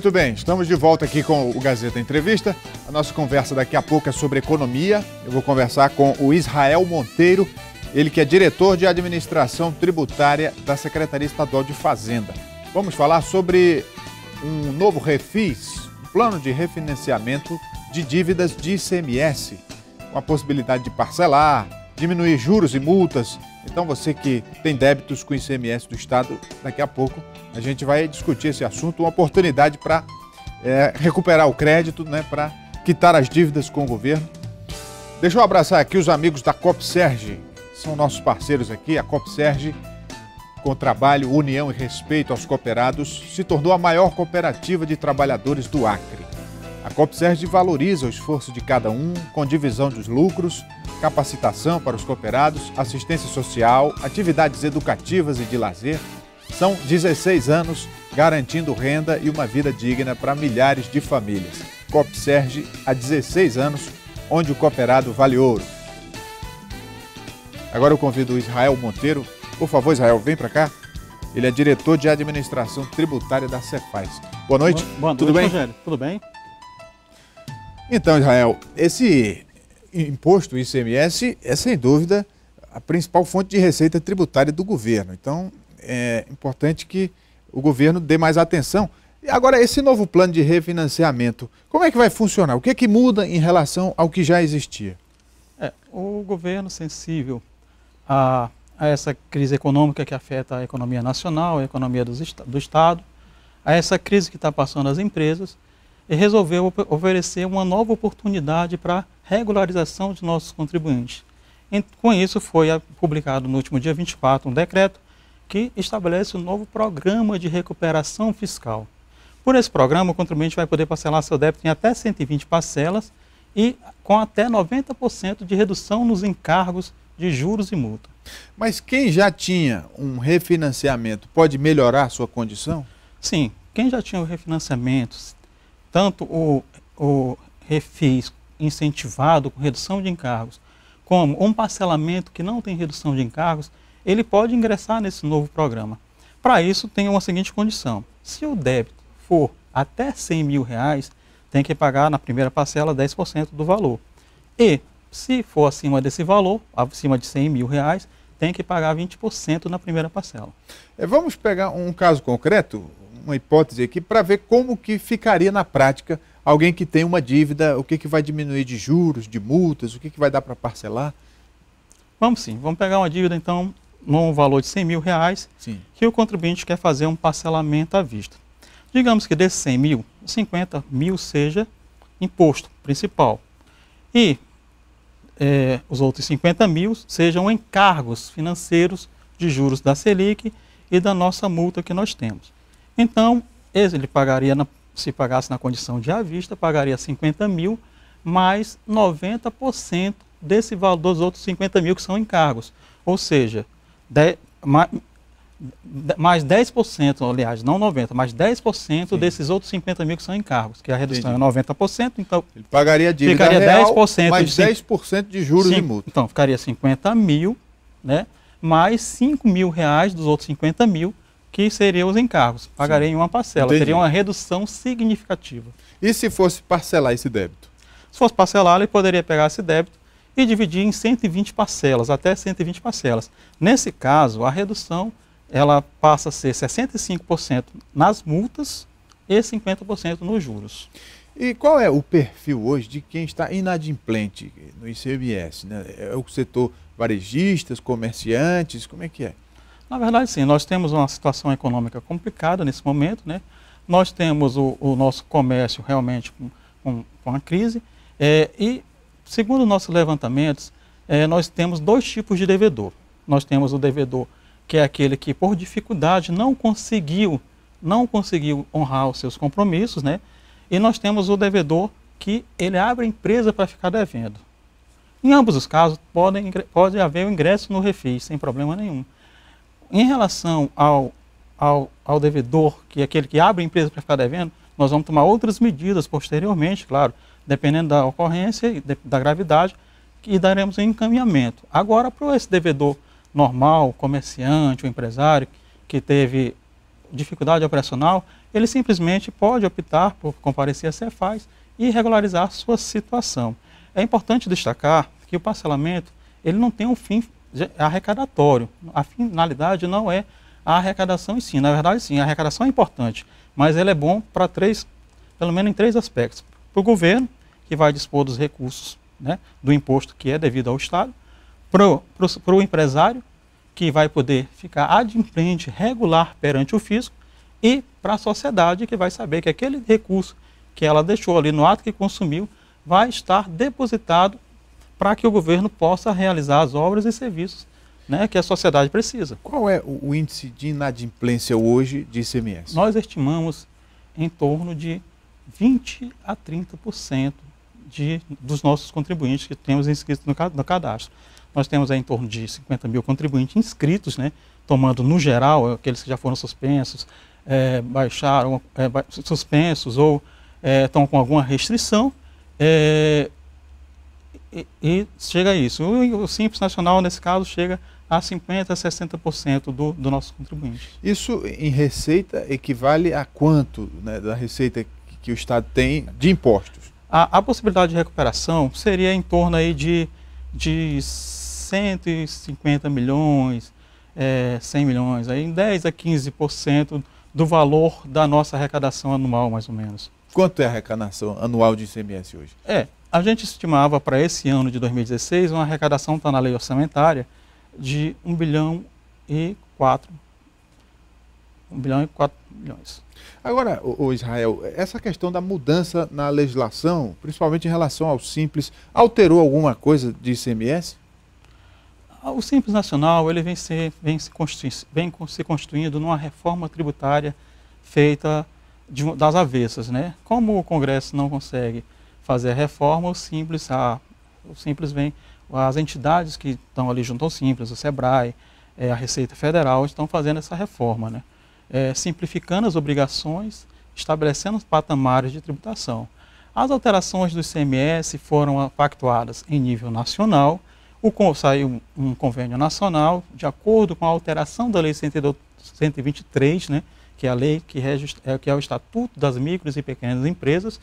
Muito bem, estamos de volta aqui com o Gazeta Entrevista. A nossa conversa daqui a pouco é sobre economia. Eu vou conversar com o Israel Monteiro, ele que é diretor de administração tributária da Secretaria Estadual de Fazenda. Vamos falar sobre um novo refis, um plano de refinanciamento de dívidas de ICMS, com a possibilidade de parcelar, diminuir juros e multas. Então você que tem débitos com o ICMS do Estado, daqui a pouco a gente vai discutir esse assunto, uma oportunidade para recuperar o crédito, né, para quitar as dívidas com o governo. Deixa eu abraçar aqui os amigos da Copserge, são nossos parceiros aqui. A Copserge, com trabalho, união e respeito aos cooperados, se tornou a maior cooperativa de trabalhadores do Acre. A Copserge valoriza o esforço de cada um, com divisão dos lucros, capacitação para os cooperados, assistência social, atividades educativas e de lazer. São 16 anos garantindo renda e uma vida digna para milhares de famílias. Copserge, há 16 anos, onde o cooperado vale ouro. Agora eu convido o Israel Monteiro. Por favor, Israel, vem para cá. Ele é diretor de administração tributária da Cefaz. Boa noite. Boa noite, tudo bem? Rogério. Tudo bem? Então, Israel, esse imposto, o ICMS, é sem dúvida a principal fonte de receita tributária do governo. Então, é importante que o governo dê mais atenção. E agora, esse novo plano de refinanciamento, como é que vai funcionar? O que é que muda em relação ao que já existia? O governo sensível a essa crise econômica que afeta a economia nacional, a economia do Estado, a essa crise que está passando as empresas, e resolveu oferecer uma nova oportunidade para regularização de nossos contribuintes. Com isso, foi publicado no último dia 24 um decreto que estabelece um novo programa de recuperação fiscal. Por esse programa, o contribuinte vai poder parcelar seu débito em até 120 parcelas e com até 90% de redução nos encargos de juros e multa. Mas quem já tinha um refinanciamento pode melhorar a sua condição? Sim, quem já tinha o refinanciamento, tanto o refis incentivado com redução de encargos, como um parcelamento que não tem redução de encargos, ele pode ingressar nesse novo programa. Para isso, tem uma seguinte condição: se o débito for até R$100 mil, tem que pagar na primeira parcela 10% do valor. E, se for acima desse valor, acima de R$100 mil, tem que pagar 20% na primeira parcela. Vamos pegar um caso concreto, uma hipótese aqui, para ver como que ficaria na prática alguém que tem uma dívida, o que vai diminuir de juros, de multas, o que vai dar para parcelar? Vamos sim, vamos pegar uma dívida então num valor de R$100 mil, sim, que o contribuinte quer fazer um parcelamento à vista. Digamos que desses 100 mil, 50 mil seja imposto principal e os outros 50 mil sejam encargos financeiros de juros da Selic e da nossa multa que nós temos. Então, ele pagaria, se pagasse na condição de à vista, pagaria 50 mil mais 90% desse valor dos outros 50 mil que são encargos. Ou seja, mais 10%, aliás, não 90%, mais 10% Sim, desses outros 50 mil que são encargos, que a redução entendi, é 90%, então ele pagaria a dívida ficaria real, 10% mais 10% de juros e multa. Então, ficaria 50 mil, né, mais 5 mil reais dos outros 50 mil, que seriam os encargos. Pagaria em uma parcela, entendi, teria uma redução significativa. E se fosse parcelar esse débito? Se fosse parcelar, ele poderia pegar esse débito e dividir em 120 parcelas, até 120 parcelas. Nesse caso, a redução ela passa a ser 65% nas multas e 50% nos juros. E qual é o perfil hoje de quem está inadimplente no ICMS, né? É o setor varejistas, comerciantes, como é que é? Na verdade, sim, nós temos uma situação econômica complicada nesse momento, né? Nós temos o nosso comércio realmente com a crise e, segundo nossos levantamentos, nós temos dois tipos de devedor. Nós temos o devedor que é aquele que, por dificuldade, não conseguiu honrar os seus compromissos, né? E nós temos o devedor que ele abre a empresa para ficar devendo. Em ambos os casos, pode haver o ingresso no refis, sem problema nenhum. Em relação ao devedor, que é aquele que abre a empresa para ficar devendo, nós vamos tomar outras medidas posteriormente, claro, dependendo da ocorrência e da gravidade, e daremos um encaminhamento. Agora, para esse devedor normal, comerciante, o empresário, que teve dificuldade operacional, ele simplesmente pode optar por comparecer à Cefaz e regularizar sua situação. É importante destacar que o parcelamento ele não tem um fim arrecadatório. A finalidade não é a arrecadação em si. Na verdade, sim, a arrecadação é importante, mas ele é bom para pelo menos em três aspectos. Para o governo, que vai dispor dos recursos, né, do imposto que é devido ao Estado, para o empresário, que vai poder ficar adimplente, regular perante o fisco, e para a sociedade, que vai saber que aquele recurso que ela deixou ali no ato que consumiu vai estar depositado para que o governo possa realizar as obras e serviços, né, que a sociedade precisa. Qual é o índice de inadimplência hoje de ICMS? Nós estimamos em torno de 20% a 30% dos nossos contribuintes que temos inscritos no cadastro. Nós temos aí em torno de 50 mil contribuintes inscritos, né, tomando no geral aqueles que já foram suspensos, suspensos ou estão com alguma restrição, e chega a isso. O Simples Nacional, nesse caso, chega a 50% a 60% do nosso contribuinte. Isso em receita equivale a quanto, né, da receita que o Estado tem de impostos? A possibilidade de recuperação seria em torno aí de 150 milhões, 100 milhões, aí em 10% a 15% do valor da nossa arrecadação anual, mais ou menos. Quanto é a arrecadação anual de ICMS hoje? A gente estimava para esse ano de 2016 uma arrecadação, está na lei orçamentária, de 1 bilhão e 4 milhões. Agora, o Israel, essa questão da mudança na legislação, principalmente em relação ao Simples, alterou alguma coisa de ICMS? O Simples Nacional ele vem se constituindo numa reforma tributária feita das avessas, né? Como o Congresso não consegue fazer a reforma, o Simples vem, as entidades que estão ali junto ao Simples, o SEBRAE, a Receita Federal, estão fazendo essa reforma, né? Simplificando as obrigações, estabelecendo os patamares de tributação. As alterações do ICMS foram pactuadas em nível nacional, saiu um convênio nacional, de acordo com a alteração da Lei 123, né, que é a lei que é o Estatuto das Micros e Pequenas Empresas,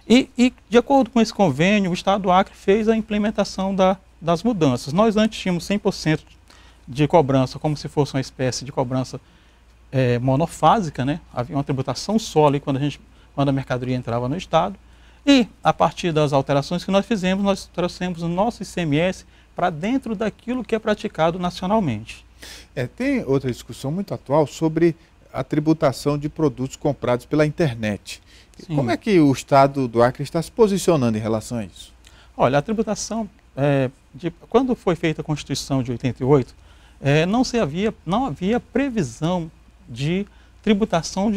e de acordo com esse convênio, o Estado do Acre fez a implementação das mudanças. Nós antes tínhamos 100% de cobrança, como se fosse uma espécie de cobrança monofásica, né? Havia uma tributação só ali quando a mercadoria entrava no Estado. E, a partir das alterações que nós fizemos, nós trouxemos o nosso ICMS para dentro daquilo que é praticado nacionalmente. Tem outra discussão muito atual sobre a tributação de produtos comprados pela internet. Sim. Como é que o Estado do Acre está se posicionando em relação a isso? Olha, a tributação, quando foi feita a Constituição de 88, não havia previsão de tributação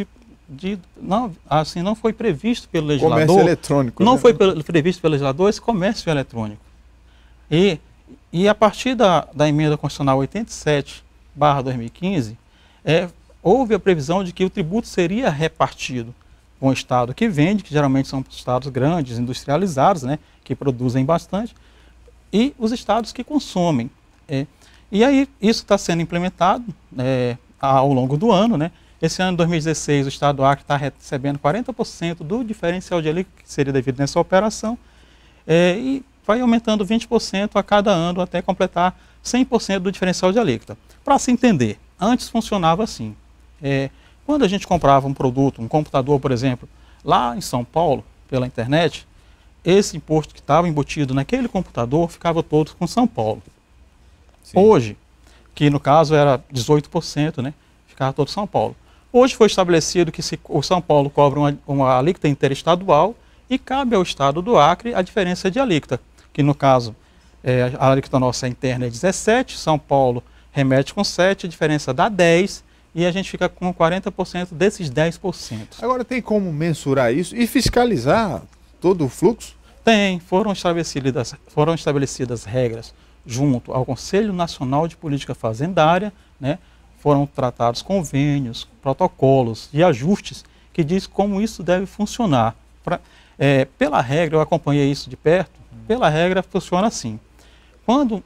não foi previsto pelo legislador. Comércio eletrônico. Não foi previsto pelo legislador esse comércio eletrônico. E a partir da emenda constitucional 87/2015, houve a previsão de que o tributo seria repartido com o estado que vende, que geralmente são estados grandes, industrializados, né, que produzem bastante, e os estados que consomem. E aí isso está sendo implementado ao longo do ano, né? Esse ano, 2016, o Estado do Acre está recebendo 40% do diferencial de alíquota que seria devido nessa operação, e vai aumentando 20% a cada ano até completar 100% do diferencial de alíquota. Para se entender, antes funcionava assim. Quando a gente comprava um produto, um computador, por exemplo, lá em São Paulo, pela internet, esse imposto que estava embutido naquele computador ficava todo com São Paulo. Sim. Hoje, que no caso era 18%, né, ficava todo São Paulo. Hoje foi estabelecido que o São Paulo cobra uma alíquota interestadual e cabe ao Estado do Acre a diferença de alíquota, que no caso a alíquota nossa interna é 17%, São Paulo remete com 7%, a diferença dá 10%, e a gente fica com 40% desses 10%. Agora tem como mensurar isso e fiscalizar todo o fluxo? Tem, foram estabelecidas regras junto ao Conselho Nacional de Política Fazendária, né? Foram tratados convênios, protocolos e ajustes que diz como isso deve funcionar. Pela regra, eu acompanhei isso de perto, pela regra funciona assim. Quando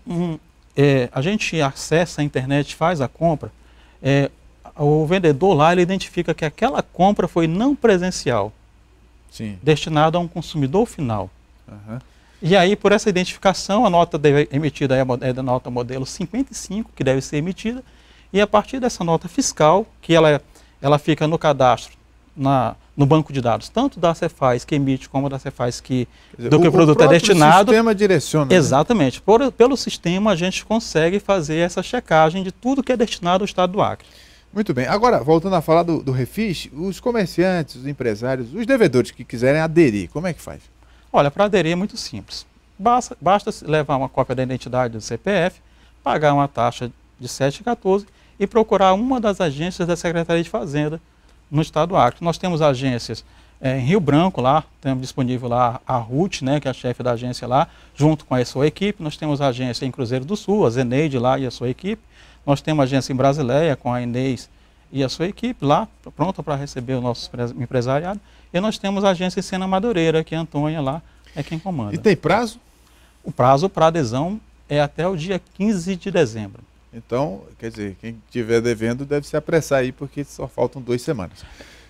a gente acessa a internet, faz a compra, o vendedor lá ele identifica que aquela compra foi não presencial, Sim. destinada a um consumidor final. Uhum. E aí, por essa identificação, a nota emitida é da nota modelo 55, que deve ser emitida, e a partir dessa nota fiscal, que ela fica no cadastro, no banco de dados, tanto da Cefaz que emite, como da Cefaz que o produto é destinado. O sistema direciona. Exatamente. Pelo sistema, a gente consegue fazer essa checagem de tudo que é destinado ao estado do Acre. Muito bem. Agora, voltando a falar do Refis, os comerciantes, os empresários, os devedores que quiserem aderir, como é que faz? Olha, para aderir é muito simples. Basta levar uma cópia da identidade do CPF, pagar uma taxa de R$ 7,14 e procurar uma das agências da Secretaria de Fazenda no estado do Acre. Nós temos agências em Rio Branco, lá, temos disponível lá a Ruth, né, que é a chefe da agência lá, junto com a sua equipe. Nós temos agência em Cruzeiro do Sul, a Zeneide lá e a sua equipe. Nós temos agência em Brasileia com a Inês e a sua equipe lá, pronta para receber o nosso empresariado. E nós temos a agência em Sena Madureira, que a Antônia lá é quem comanda. E tem prazo? O prazo para adesão é até o dia 15 de dezembro. Então, quer dizer, quem estiver devendo deve se apressar aí, porque só faltam 2 semanas.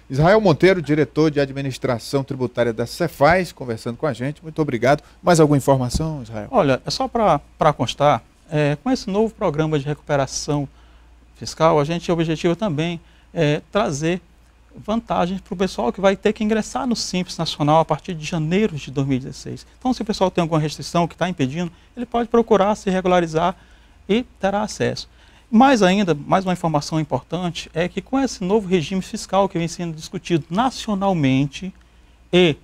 Israel Monteiro, diretor de administração tributária da Cefaz, conversando com a gente. Muito obrigado. Mais alguma informação, Israel? Olha, é só para constar, com esse novo programa de recuperação fiscal, a gente objetiva também trazer vantagens para o pessoal que vai ter que ingressar no Simples Nacional a partir de janeiro de 2016. Então, se o pessoal tem alguma restrição que está impedindo, ele pode procurar se regularizar e terá acesso. Mais ainda, mais uma informação importante é que com esse novo regime fiscal que vem sendo discutido nacionalmente e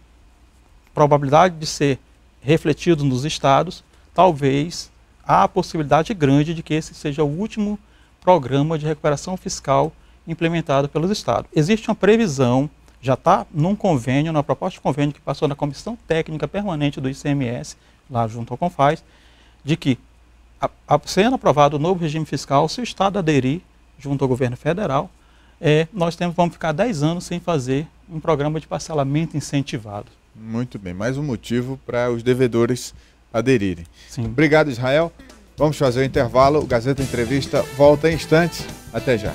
probabilidade de ser refletido nos estados, talvez há a possibilidade grande de que esse seja o último programa de recuperação fiscal implementado pelos estados. Existe uma previsão, já está num convênio, na proposta de convênio que passou na Comissão Técnica Permanente do ICMS, lá junto ao CONFAS, de que, sendo aprovado o novo regime fiscal, se o estado aderir junto ao governo federal, nós vamos ficar 10 anos sem fazer um programa de parcelamento incentivado. Muito bem, mais um motivo para os devedores aderirem. Sim. Obrigado, Israel. Vamos fazer o intervalo. O Gazeta Entrevista volta em instantes. Até já.